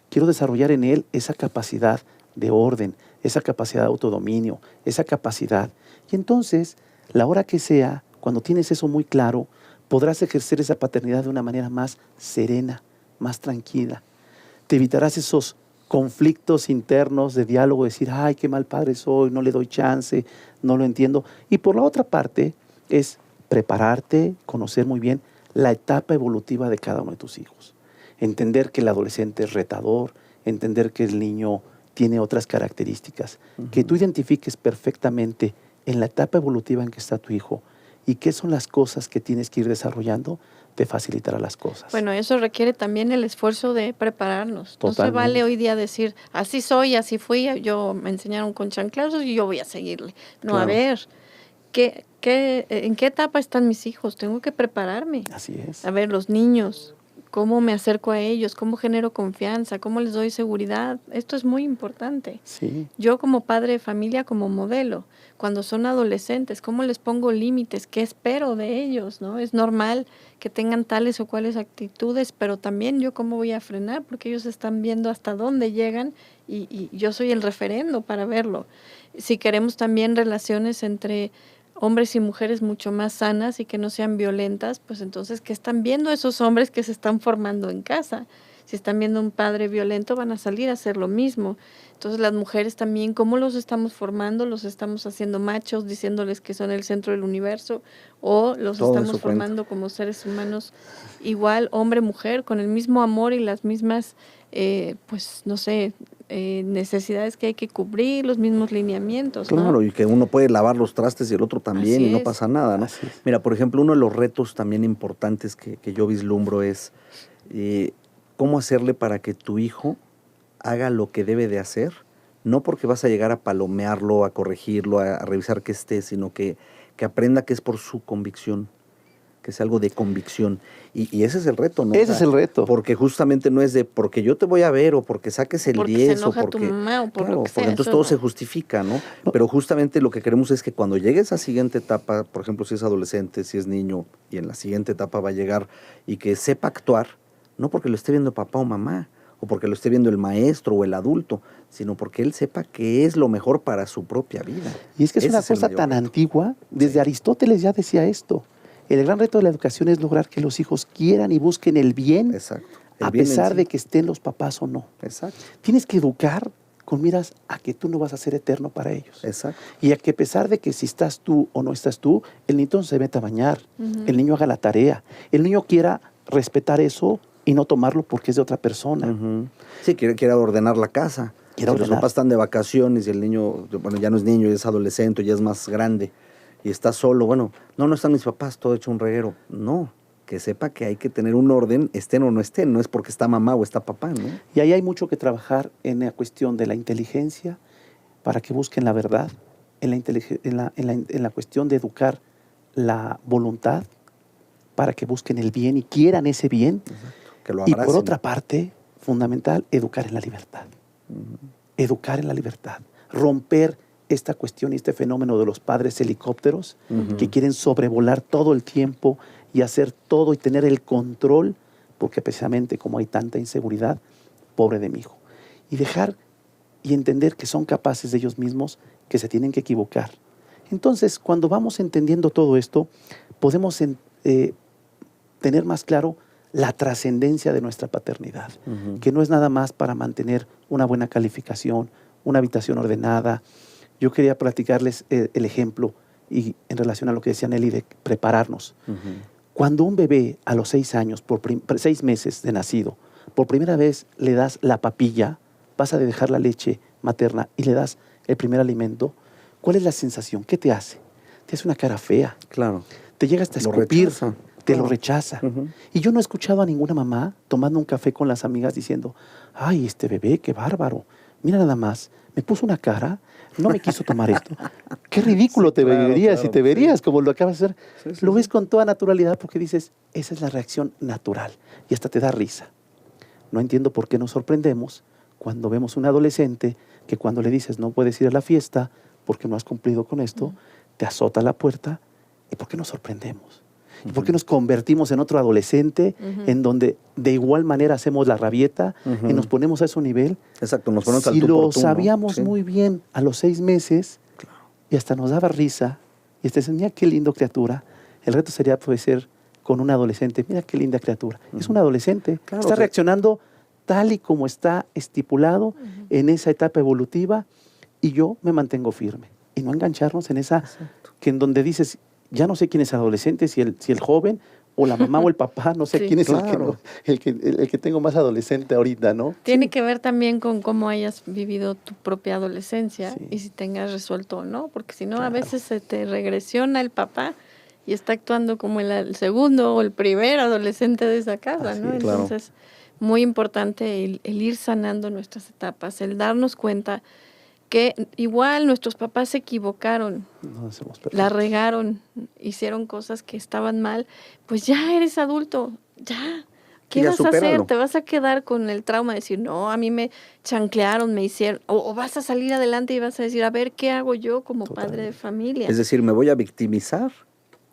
Quiero desarrollar en él esa capacidad de orden, esa capacidad de autodominio, esa capacidad. Y entonces, la hora que sea, cuando tienes eso muy claro, podrás ejercer esa paternidad de una manera más serena, más tranquila. Te evitarás esos conflictos internos de diálogo, decir, ay, qué mal padre soy, no le doy chance, no lo entiendo. Y por la otra parte, es prepararte, conocer muy bien la etapa evolutiva de cada uno de tus hijos. Entender que el adolescente es retador, entender que el niño tiene otras características, que tú identifiques perfectamente en la etapa evolutiva en que está tu hijo y qué son las cosas que tienes que ir desarrollando, te facilitará las cosas. Bueno, eso requiere también el esfuerzo de prepararnos. Totalmente. No se vale hoy día decir, así soy, así fui, yo me enseñaron con chanclazos y yo voy a seguirle. No, Claro. A ver, ¿en qué etapa están mis hijos? Tengo que prepararme. Así es. A ver, los niños, ¿cómo me acerco a ellos? ¿Cómo genero confianza? ¿Cómo les doy seguridad? Esto es muy importante. Sí. Yo como padre de familia, como modelo, cuando son adolescentes, ¿cómo les pongo límites? ¿Qué espero de ellos? ¿No? Es normal que tengan tales o cuales actitudes, pero también yo cómo voy a frenar, porque ellos están viendo hasta dónde llegan y yo soy el referendo para verlo. Si queremos también relaciones entre hombres y mujeres mucho más sanas y que no sean violentas, pues entonces, ¿qué están viendo esos hombres que se están formando en casa? Si están viendo un padre violento, van a salir a hacer lo mismo. Entonces, las mujeres también, ¿cómo los estamos formando? ¿Los estamos haciendo machos, diciéndoles que son el centro del universo? ¿O los Todo estamos formando como seres humanos igual, hombre, mujer, con el mismo amor y las mismas, necesidades que hay que cubrir, los mismos lineamientos, ¿no? Claro, y que uno puede lavar los trastes y el otro también, Así y no es. pasa nada, ¿no? Así es. Mira, por ejemplo, uno de los retos también importantes que yo vislumbro es cómo hacerle para que tu hijo haga lo que debe de hacer, no porque vas a llegar a palomearlo, a corregirlo, a revisar que esté, sino que aprenda que es por su convicción, que es algo de convicción. Y ese es el reto, ¿no? Ese es el reto. Porque justamente no es de porque yo te voy a ver o porque saques el Porque 10 se o enoja porque... tu mamá o por claro, lo que porque sea. entonces eso todo no. se justifica, ¿no? Pero justamente lo que queremos es que cuando llegue esa siguiente etapa, por ejemplo, si es adolescente, si es niño, y en la siguiente etapa va a llegar y que sepa actuar, no porque lo esté viendo papá o mamá, o porque lo esté viendo el maestro o el adulto, sino porque él sepa que es lo mejor para su propia vida. Y es que es Ese una el cosa mayor tan reto. antigua, desde Sí. Aristóteles ya decía esto. El gran reto de la educación es lograr que los hijos quieran y busquen el bien, Exacto. El a bien en pesar sí. de que estén los papás o no. Exacto. Tienes que educar con miras a que tú no vas a ser eterno para ellos. Exacto. Y a que a pesar de que si estás tú o no estás tú, el niño se meta a bañar, el niño haga la tarea, el niño quiera respetar eso y no tomarlo porque es de otra persona. Ujú. Sí, quiere ordenar la casa. Quiere Si los ordenar. papás están de vacaciones y el niño, bueno, ya no es niño, ya es adolescente, ya es más grande y está solo, bueno, no están mis papás, todo hecho un reguero. No, que sepa que hay que tener un orden, estén o no estén, no es porque está mamá o está papá, ¿no? Y ahí hay mucho que trabajar en la cuestión de la inteligencia para que busquen la verdad, en la cuestión de educar la voluntad para que busquen el bien y quieran ese bien. Que lo Y abracen. por otra parte, fundamental, educar en la libertad. Educar en la libertad. Romper esta cuestión y este fenómeno de los padres helicópteros que quieren sobrevolar todo el tiempo y hacer todo y tener el control, porque precisamente como hay tanta inseguridad, pobre de mi hijo. Y dejar y entender que son capaces de ellos mismos, que se tienen que equivocar. Entonces, cuando vamos entendiendo todo esto, podemos tener más claro la trascendencia de nuestra paternidad, que no es nada más para mantener una buena calificación, una habitación ordenada. Yo quería platicarles el ejemplo y en relación a lo que decía Nelly de prepararnos. Cuando un bebé a los 6 años, 6 meses de nacido, por primera vez le das la papilla, vas a dejar la leche materna y le das el primer alimento, ¿cuál es la sensación? ¿Qué te hace? Te hace una cara fea. Claro. Te llega hasta Lo escupir. rechaza. Te Claro. lo rechaza. Y yo no he escuchado a ninguna mamá tomando un café con las amigas diciendo, ay, este bebé, qué bárbaro. Mira nada más, me puso una cara, no me quiso tomar esto. Qué ridículo Sí, te claro, verías claro, y te verías como lo acabas de hacer. Sí, Lo sí. ves con toda naturalidad porque dices, esa es la reacción natural y hasta te da risa. No entiendo por qué nos sorprendemos cuando vemos un adolescente que cuando le dices no puedes ir a la fiesta porque no has cumplido con esto, te azota la puerta. ¿Y por qué nos sorprendemos? ¿Y por qué nos convertimos en otro adolescente en donde de igual manera hacemos la rabieta y nos ponemos a ese nivel? Exacto, nos ponemos al Si tú lo por tú, ¿no? sabíamos Sí. muy bien a los 6 meses y hasta nos daba risa y hasta decían, mira qué lindo criatura, el reto sería puede ser con un adolescente, mira qué linda criatura. Es un adolescente, Claro, está o sea, reaccionando tal y como está estipulado en esa etapa evolutiva y yo me mantengo firme. Y no engancharnos en esa, que en donde dices, ya no sé quién es adolescente, si el joven o la mamá o el papá, no sé Sí. quién es Claro. el que tengo más adolescente ahorita, ¿no? Tiene que ver también con cómo hayas vivido tu propia adolescencia Sí. y si tengas resuelto o no, porque si no, a Claro. veces se te regresiona el papá y está actuando como el segundo o el primer adolescente de esa casa, Así ¿no? es. Claro. Entonces, muy importante el ir sanando nuestras etapas, el darnos cuenta que igual nuestros papás se equivocaron, No hacemos la perfectos. regaron, hicieron cosas que estaban mal, pues ya eres adulto, ya. ¿Qué Ya vas a hacer? supéralo. ¿Te vas a quedar con el trauma de decir, no, a mí me chanclearon, me hicieron, o vas a salir adelante y vas a decir, a ver, ¿qué hago yo como padre de familia? Es decir, ¿me voy a victimizar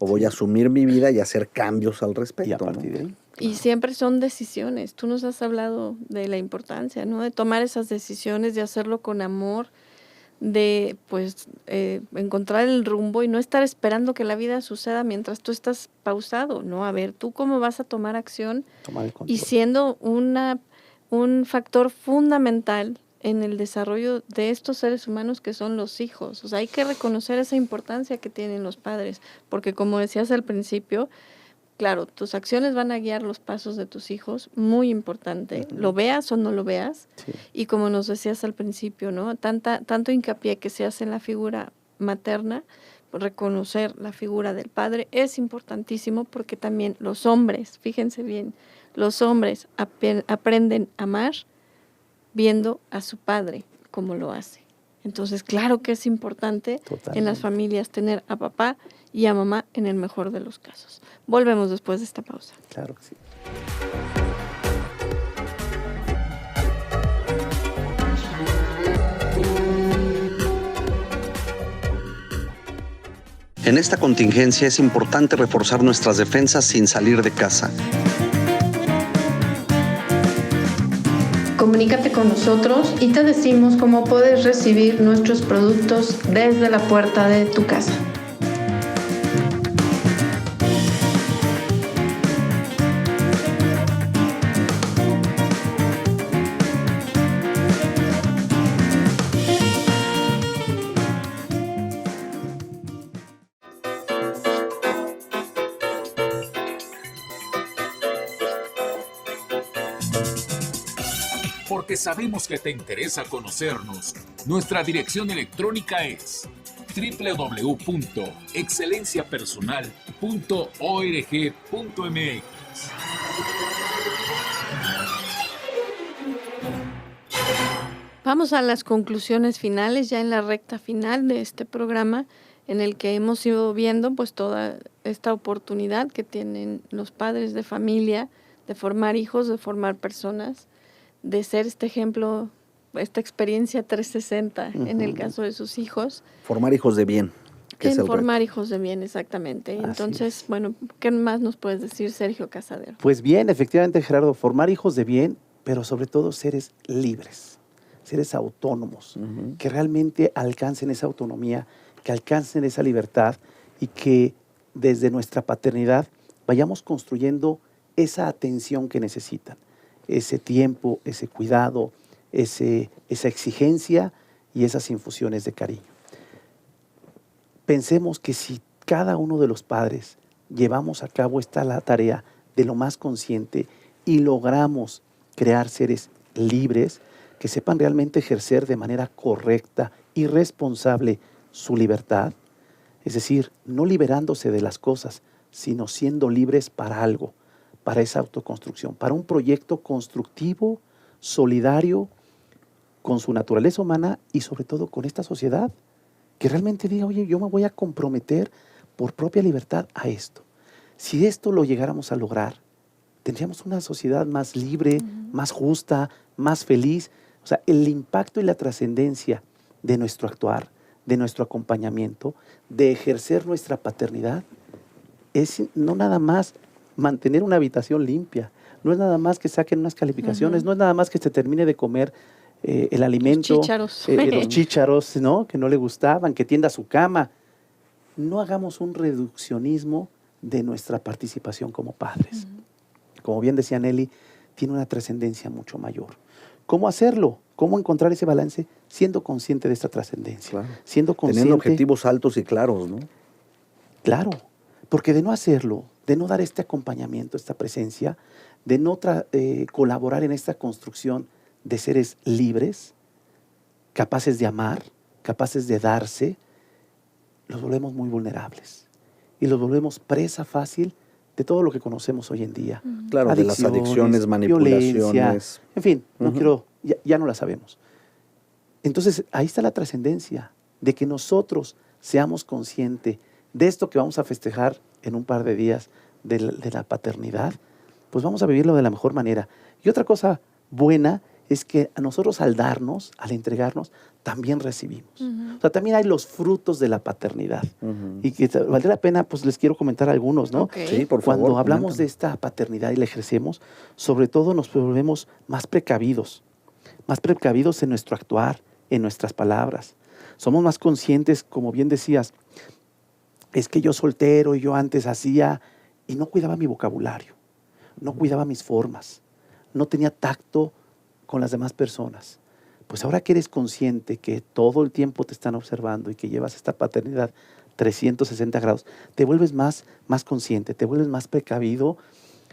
o voy a asumir mi vida y hacer cambios al respecto? Y a ¿no? partir de ahí, Y siempre son decisiones. Tú nos has hablado de la importancia, ¿no? De tomar esas decisiones, de hacerlo con amor, de pues encontrar el rumbo y no estar esperando que la vida suceda mientras tú estás pausado, ¿no? A ver, tú cómo vas a tomar acción tomar el control. y siendo un factor fundamental en el desarrollo de estos seres humanos que son los hijos. O sea, hay que reconocer esa importancia que tienen los padres, porque como decías al principio, claro, tus acciones van a guiar los pasos de tus hijos, muy importante, lo veas o no lo veas. Sí. Y como nos decías al principio, ¿no? Tanto hincapié que se hace en la figura materna, reconocer la figura del padre es importantísimo porque también los hombres, fíjense bien, los hombres aprenden a amar viendo a su padre como lo hace. Entonces, claro que es importante en las Totalmente. familias tener a papá y a mamá en el mejor de los casos. Volvemos después de esta pausa. Claro que sí. En esta contingencia es importante reforzar nuestras defensas sin salir de casa. Comunícate con nosotros y te decimos cómo puedes recibir nuestros productos desde la puerta de tu casa. Porque sabemos que te interesa conocernos, nuestra dirección electrónica es www.excelenciapersonal.org.mx. Vamos a las conclusiones finales, ya en la recta final de este programa, en el que hemos ido viendo pues toda esta oportunidad que tienen los padres de familia de formar hijos, de formar personas, de ser este ejemplo, esta experiencia 360 en el caso de sus hijos. Formar hijos de bien. En formar hijos de bien, exactamente. Entonces, bueno, ¿qué más nos puedes decir, Sergio Casadero? Pues bien, efectivamente, Gerardo, formar hijos de bien, pero sobre todo seres libres, seres autónomos, que realmente alcancen esa autonomía, que alcancen esa libertad y que desde nuestra paternidad vayamos construyendo esa atención que necesitan, ese tiempo, ese cuidado, esa exigencia y esas infusiones de cariño. Pensemos que si cada uno de los padres llevamos a cabo la tarea de lo más consciente y logramos crear seres libres que sepan realmente ejercer de manera correcta y responsable su libertad, es decir, no liberándose de las cosas, sino siendo libres para algo, para esa autoconstrucción, para un proyecto constructivo, solidario, con su naturaleza humana y sobre todo con esta sociedad, que realmente diga, oye, yo me voy a comprometer por propia libertad a esto. Si esto lo llegáramos a lograr, tendríamos una sociedad más libre, más justa, más feliz. O sea, el impacto y la trascendencia de nuestro actuar, de nuestro acompañamiento, de ejercer nuestra paternidad, es no nada más mantener una habitación limpia, no es nada más que saquen unas calificaciones, no es nada más que se termine de comer el alimento, los chícharos, ¿no? Que no le gustaban, que tienda su cama. No hagamos un reduccionismo de nuestra participación como padres. Como bien decía Nelly, tiene una trascendencia mucho mayor. ¿Cómo hacerlo? ¿Cómo encontrar ese balance? Siendo consciente de esta trascendencia. Claro. Siendo consciente. Teniendo objetivos altos y claros, ¿no? Claro, porque de no hacerlo, de no dar este acompañamiento, esta presencia, de no colaborar en esta construcción de seres libres, capaces de amar, capaces de darse, los volvemos muy vulnerables y los volvemos presa fácil de todo lo que conocemos hoy en día. Claro, de las adicciones, manipulaciones. Violencia, en fin, ya no la sabemos. Entonces, ahí está la trascendencia de que nosotros seamos conscientes de esto que vamos a festejar en un par de días de la paternidad, pues vamos a vivirlo de la mejor manera. Y otra cosa buena es que a nosotros al darnos, al entregarnos, también recibimos. O sea, también hay los frutos de la paternidad. Y que valdría la pena, pues les quiero comentar algunos, ¿no? Sí, por favor. Cuando hablamos de esta paternidad y la ejercemos, sobre todo nos volvemos más precavidos en nuestro actuar, en nuestras palabras. Somos más conscientes, como bien decías, es que yo soltero y yo antes hacía y no cuidaba mi vocabulario, no cuidaba mis formas, no tenía tacto con las demás personas. Pues ahora que eres consciente que todo el tiempo te están observando y que llevas esta paternidad 360 grados, te vuelves más consciente, te vuelves más precavido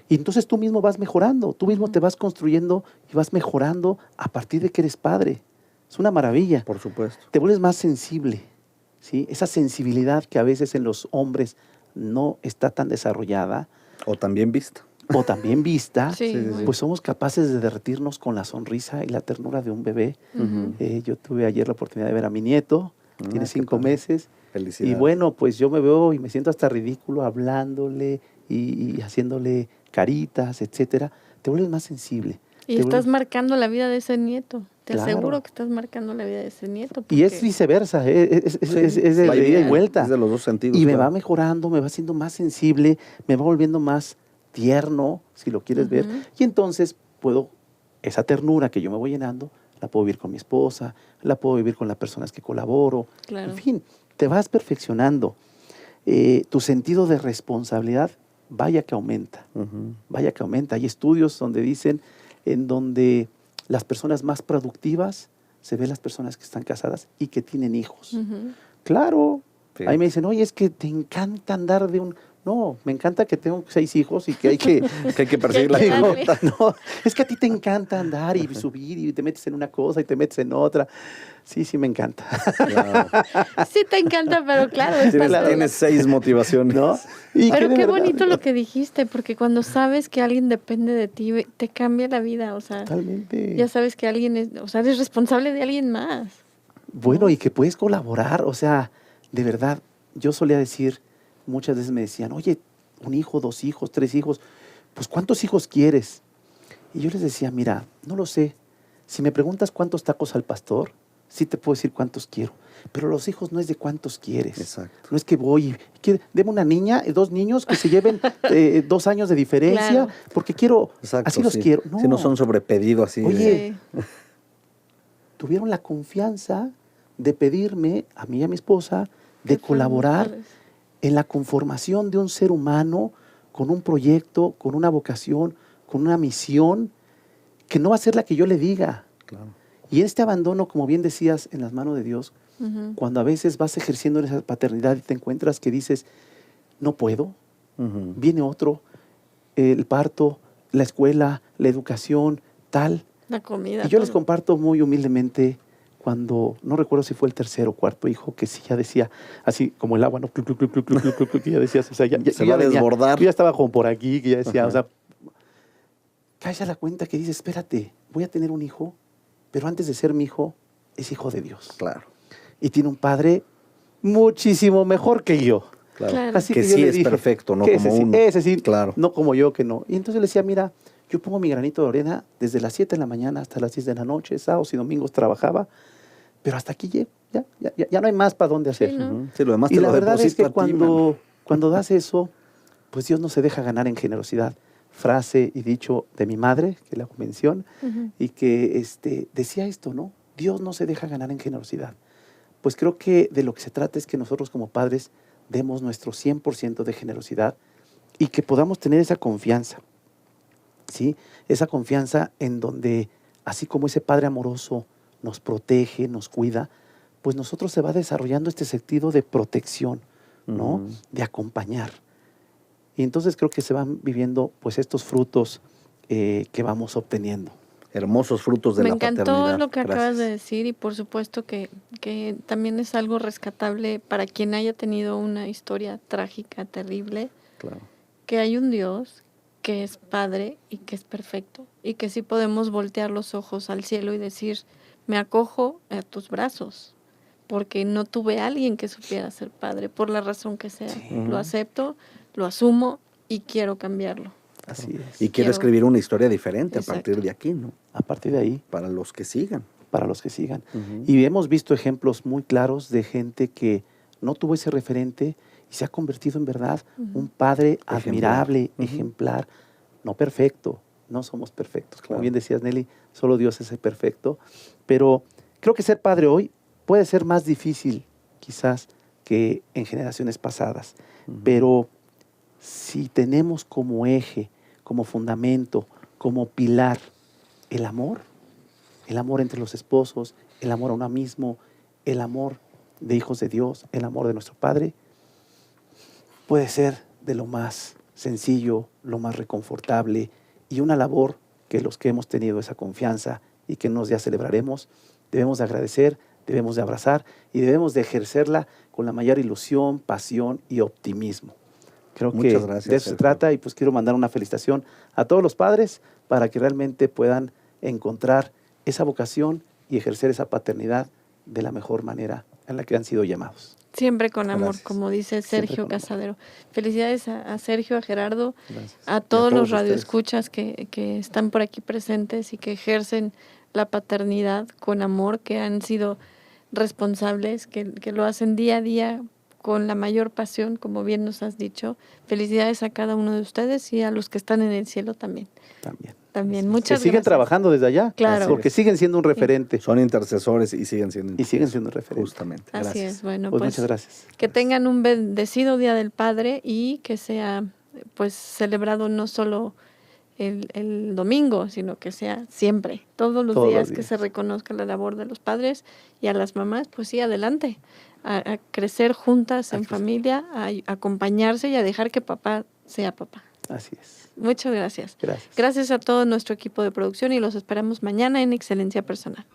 y entonces tú mismo vas mejorando, tú mismo te vas construyendo y vas mejorando a partir de que eres padre. Es una maravilla. Por supuesto. Te vuelves más sensible, ¿sí? Esa sensibilidad que a veces en los hombres no está tan desarrollada. O también vista. Pues somos capaces de derretirnos con la sonrisa y la ternura de un bebé. Yo tuve ayer la oportunidad de ver a mi nieto, tiene 5 meses. Felicidades. Y bueno, pues yo me veo y me siento hasta ridículo hablándole y haciéndole caritas, etcétera. Te vuelves más sensible. Y estás marcando la vida de ese nieto. Te Claro. aseguro que estás marcando la vida de ese nieto. Y es viceversa, es de ida y vuelta. Es de los dos sentidos. Y me va mejorando, me va haciendo más sensible, me va volviendo más tierno, si lo quieres ver. Y entonces esa ternura que yo me voy llenando, la puedo vivir con mi esposa, la puedo vivir con las personas que colaboro. Claro. En fin, te vas perfeccionando. Tu sentido de responsabilidad, vaya que aumenta. Vaya que aumenta. Hay estudios donde dicen, en donde las personas más productivas se ven las personas que están casadas y que tienen hijos. Claro. Sí. Ahí me dicen, oye, es que te encanta andar de un No, me encanta que tengo 6 hijos y que hay que... Que hay que perseguir la Que hay que darle. pelota. No, es que a ti te encanta andar y subir y te metes en una cosa y te metes en otra. Sí, me encanta. Claro. Sí te encanta, pero claro, es parte de Tienes 6 motivaciones. ¿No? Y Pero que de qué verdad, bonito lo que dijiste, porque cuando sabes que alguien depende de ti, te cambia la vida, o sea, Totalmente. ya sabes que alguien es, o sea, eres responsable de alguien más. Bueno, y que puedes colaborar, o sea, de verdad, yo solía decir, muchas veces me decían, oye, 1 hijo, 2 hijos, 3 hijos, pues ¿cuántos hijos quieres? Y yo les decía, mira, no lo sé. Si me preguntas cuántos tacos al pastor, sí te puedo decir cuántos quiero. Pero los hijos no es de cuántos quieres. Exacto. No es que voy y deme una niña, 2 niños que se lleven 2 años de diferencia, Claro. porque quiero, Exacto, así los sí. quiero. Si no son sobrepedido así. Oye, Sí. tuvieron la confianza de pedirme, a mí y a mi esposa, de Qué fueron colaborar padres. en la conformación de un ser humano con un proyecto, con una vocación, con una misión, que no va a ser la que yo le diga. Claro. Y en este abandono, como bien decías, en las manos de Dios, Ujú. cuando a veces vas ejerciendo esa paternidad y te encuentras que dices, no puedo, Ujú. viene otro, el parto, la escuela, la educación, tal. La comida. Y yo les todo. comparto muy humildemente cuando, no recuerdo si fue el 3er o 4º hijo, que sí ya decía, así como el agua, ¿no? Cluc, cluc, cluc, cluc, cluc, cluc, cluc, que ya decías, o sea, Se va a desbordar. Yo ya estaba como por aquí, que ya decía, Ajá. o sea, caes a la cuenta que dices, espérate, voy a tener un hijo, pero antes de ser mi hijo, es hijo de Dios. Claro. Y tiene un padre muchísimo mejor que yo. Claro. Claro. Así Que que yo sí le es dije, perfecto, no que como ese sí, uno. ese sí, Claro. no como yo, que no. Y entonces le decía, mira, yo pongo mi granito de arena desde las 7 de la mañana hasta las 10 de la noche, sábados y domingos trabajaba, pero hasta aquí llego, ya no hay más para dónde hacer. Sí, ¿no? Ujú. Sí, lo demás Y te la lo verdad es deposito que a ti, mano. cuando das eso, pues Dios no se deja ganar en generosidad. Frase y dicho de mi madre, que la mención, Ujú. y que decía esto, ¿no? Dios no se deja ganar en generosidad. Pues creo que de lo que se trata es que nosotros como padres demos nuestro 100% de generosidad y que podamos tener esa confianza, ¿sí? Esa confianza en donde, así como ese Padre amoroso nos protege, nos cuida, pues nosotros se va desarrollando este sentido de protección, ¿no? Ujú. De acompañar. Y entonces creo que se van viviendo pues estos frutos que vamos obteniendo. Hermosos frutos de Me la encantó paternidad. lo que acabas de Gracias. decir y por supuesto que también es algo rescatable para quien haya tenido una historia trágica, terrible, Claro. que hay un Dios que es Padre y que es perfecto y que sí podemos voltear los ojos al cielo y decir, me acojo a tus brazos, porque no tuve a alguien que supiera ser padre, por la razón que sea. Sí. Lo acepto, lo asumo y quiero cambiarlo. Así es. Y quiero escribir una historia diferente a Exacto. partir de aquí, ¿no? A partir de ahí, Para los que sigan. para los que sigan. Ujú. Y hemos visto ejemplos muy claros de gente que no tuvo ese referente y se ha convertido en verdad un padre Ejemplar. admirable, Ujú. ejemplar, no perfecto, no somos perfectos. Como Claro. bien decías, Nelly, solo Dios es el perfecto. Pero creo que ser padre hoy puede ser más difícil, quizás, que en generaciones pasadas. Ujú. Pero si tenemos como eje, como fundamento, como pilar el amor entre los esposos, el amor a uno mismo, el amor de hijos de Dios, el amor de nuestro Padre, puede ser de lo más sencillo, lo más reconfortable y una labor que los que hemos tenido esa confianza y que unos días celebraremos, debemos de agradecer, debemos de abrazar y debemos de ejercerla con la mayor ilusión, pasión y optimismo. Creo Muchas que gracias, de eso se Sergio. trata y pues quiero mandar una felicitación a todos los padres para que realmente puedan encontrar esa vocación y ejercer esa paternidad de la mejor manera en la que han sido llamados. Siempre con amor, Gracias. como dice Siempre Sergio con amor. Casadero. Felicidades a Sergio, a Gerardo, Gracias. a todos todos los ustedes. radioescuchas que están por aquí presentes y que ejercen la paternidad con amor, que han sido responsables, que lo hacen día a día con la mayor pasión, como bien nos has dicho. Felicidades a cada uno de ustedes y a los que están en el cielo también. También. También, Que muchas siguen gracias. trabajando desde allá, Claro. porque siguen siendo un referente Son intercesores y siguen siendo y siguen siendo un referente. Justamente. Así Gracias. es, bueno, Pues pues muchas gracias. que tengan un bendecido Día del Padre y que sea pues celebrado no solo el domingo, sino que sea siempre, todos los Todos los días que días. se reconozca la labor de los padres y a las mamás, pues sí, adelante, a crecer juntas en crecer. familia, a acompañarse y a dejar que papá sea papá. Así es. Muchas gracias. Gracias. Gracias a todo nuestro equipo de producción y los esperamos mañana en Excelencia Personal.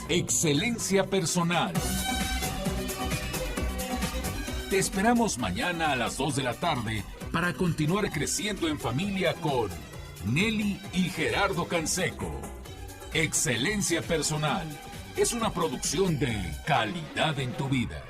Excelencia Personal. Te esperamos mañana a las 2 de la tarde para continuar creciendo en familia con Nelly y Gerardo Canseco. Excelencia Personal es una producción de Calidad en tu Vida.